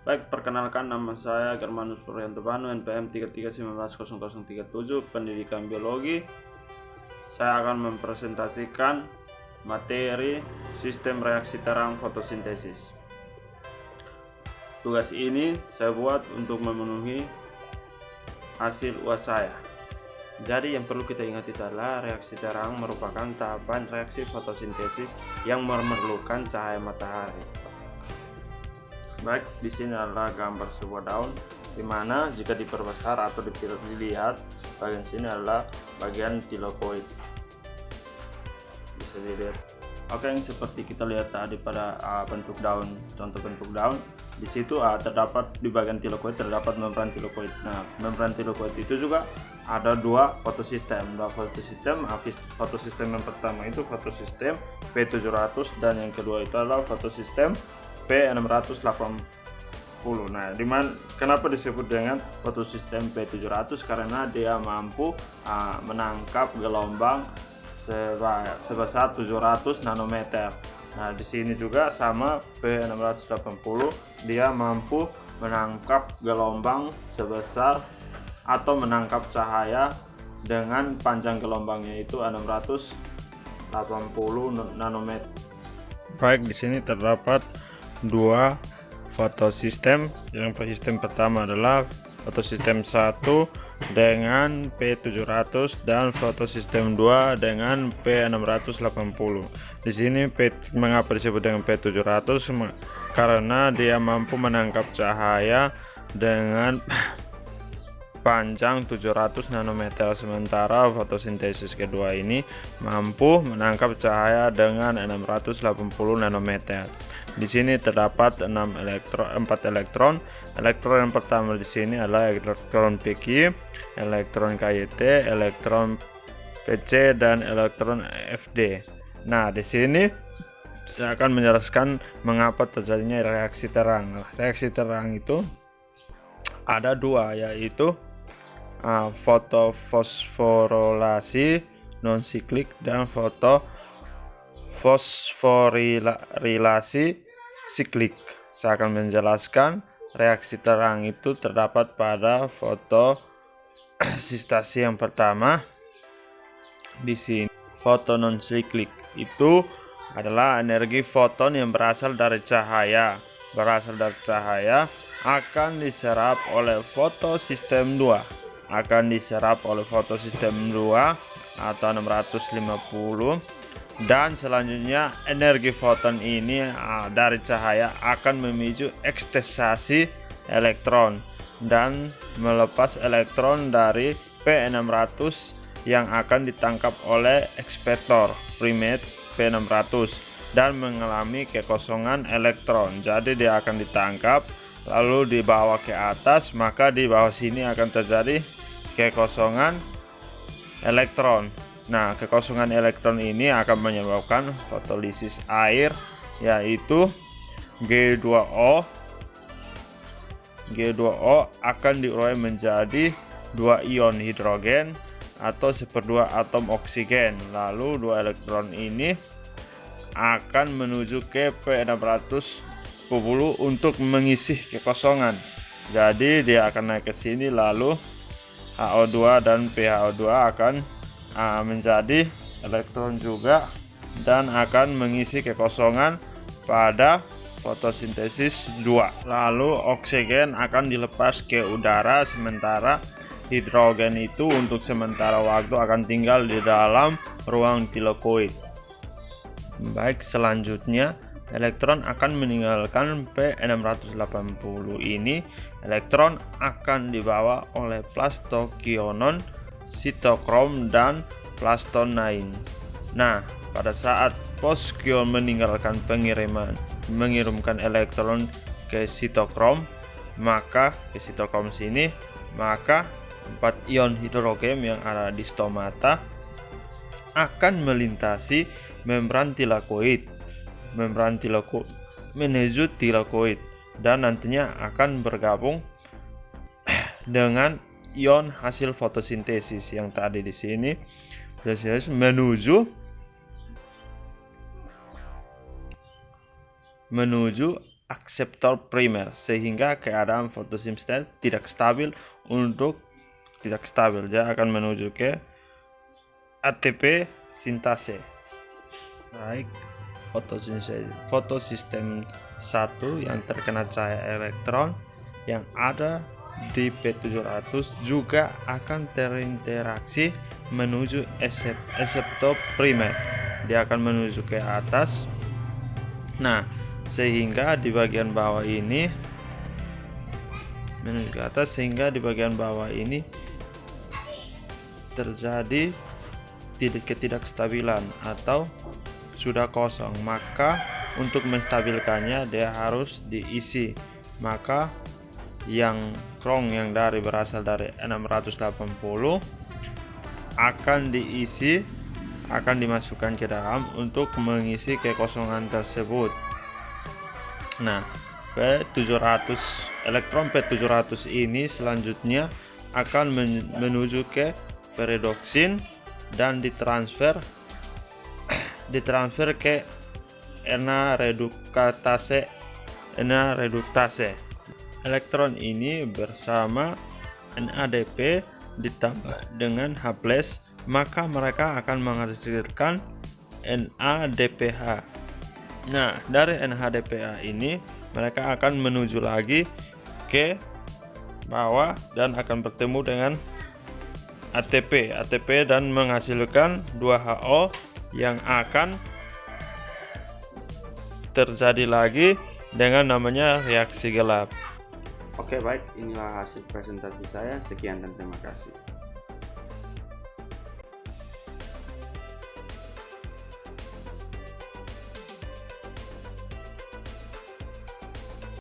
Baik, perkenalkan, nama saya Germanus Florianto Banu, NPM 33190037, Pendidikan Biologi. Saya akan mempresentasikan materi sistem reaksi terang fotosintesis. Tugas ini saya buat untuk memenuhi hasil UAS saya. Jadi yang perlu kita ingat itu adalah reaksi terang merupakan tahapan reaksi fotosintesis yang memerlukan cahaya matahari. Baik, di sini adalah gambar sebuah daun, di mana jika diperbesar atau dilihat, bagian sini adalah bagian tilokoid. Bisa dilihat. Oke, yang seperti kita lihat tadi pada bentuk daun, contoh bentuk daun, di situ terdapat di bagian tilokoid terdapat membran tilokoid. Nah, membran tilokoid itu juga ada dua fotosistem. Fotosistem yang pertama itu fotosistem P700 dan yang kedua itu adalah fotosistem P680. Nah, kenapa disebut dengan fotosistem P700? Karena dia mampu menangkap gelombang sebesar 700 nanometer. Nah, di sini juga sama P680, dia mampu menangkap gelombang sebesar atau menangkap cahaya dengan panjang gelombangnya itu 680 nanometer. Baik, di sini terdapat dua fotosistem. Yang sistem pertama adalah fotosistem 1 dengan P700 dan fotosistem 2 dengan P680. Di sini mengapa disebut dengan P700? Karena dia mampu menangkap cahaya dengan panjang 700 nanometer, sementara fotosintesis kedua ini mampu menangkap cahaya dengan 680 nanometer. Di sini terdapat 4 elektron. Elektron yang pertama di sini adalah elektron PQ, elektron KYT, elektron PC dan elektron FD. Nah, di sini saya akan menjelaskan mengapa terjadinya reaksi terang. Reaksi terang itu ada dua, yaitu fotofosforilasi non-siklik dan fosforilasi siklik. Saya akan menjelaskan reaksi terang itu terdapat pada fotosintesi yang pertama. Di sini foto non-siklik itu adalah energi foton yang berasal dari cahaya. Akan diserap oleh fotosistem 2. Atau 650, dan selanjutnya energi foton ini dari cahaya akan memicu ekstensasi elektron dan melepas elektron dari P600 yang akan ditangkap oleh ekspektor primer P600 dan mengalami kekosongan elektron. Jadi dia akan ditangkap lalu dibawa ke atas, maka di bawah sini akan terjadi kekosongan elektron. Nah, kekosongan elektron ini akan menyebabkan fotolisis air, yaitu G2O. G2O akan diurai menjadi 2 ion hidrogen atau 1/2 atom oksigen. Lalu 2 elektron ini akan menuju ke P610 untuk mengisi kekosongan. Jadi dia akan naik ke sini, lalu HO2 dan PHO2 akan menjadi elektron juga dan akan mengisi kekosongan pada fotosintesis 2. Lalu oksigen akan dilepas ke udara, sementara hidrogen itu untuk sementara waktu akan tinggal di dalam ruang tilokoid. Baik, selanjutnya elektron akan meninggalkan P680 ini. Elektron akan dibawa oleh plastokionon, sitokrom, dan plastonain. Nah, pada saat poskion meninggalkan mengirimkan elektron ke sitokrom, maka sini 4 ion hidrogen yang ada di stomata akan melintasi membran tilakoid menuju tilakoid dan nantinya akan bergabung dengan ion hasil fotosintesis yang tadi di sini menuju akseptor primer, sehingga keadaan fotosintesa tidak stabil. Dia akan menuju ke ATP sintase. Baik, fotosistem 1 yang terkena cahaya elektron yang ada di P700 juga akan terinteraksi menuju reseptor primer. Dia akan menuju ke atas. Nah, sehingga di bagian bawah ini menuju ke atas, sehingga di bagian bawah ini terjadi ketidakstabilan atau sudah kosong. Maka untuk menstabilkannya dia harus diisi. Maka yang krong yang berasal dari 680 akan diisi, akan dimasukkan ke dalam untuk mengisi kekosongan tersebut. Nah, elektron P700 ini selanjutnya akan menuju ke peridoksin dan ditransfer ke N-reduktase. Elektron ini bersama NADP ditambah dengan H+, maka mereka akan menghasilkan NADPH. Nah, dari NADPH ini mereka akan menuju lagi ke bawah dan akan bertemu dengan ATP dan menghasilkan 2HO yang akan terjadi lagi dengan namanya reaksi gelap. Oke, baik, inilah hasil presentasi saya. Sekian dan terima kasih.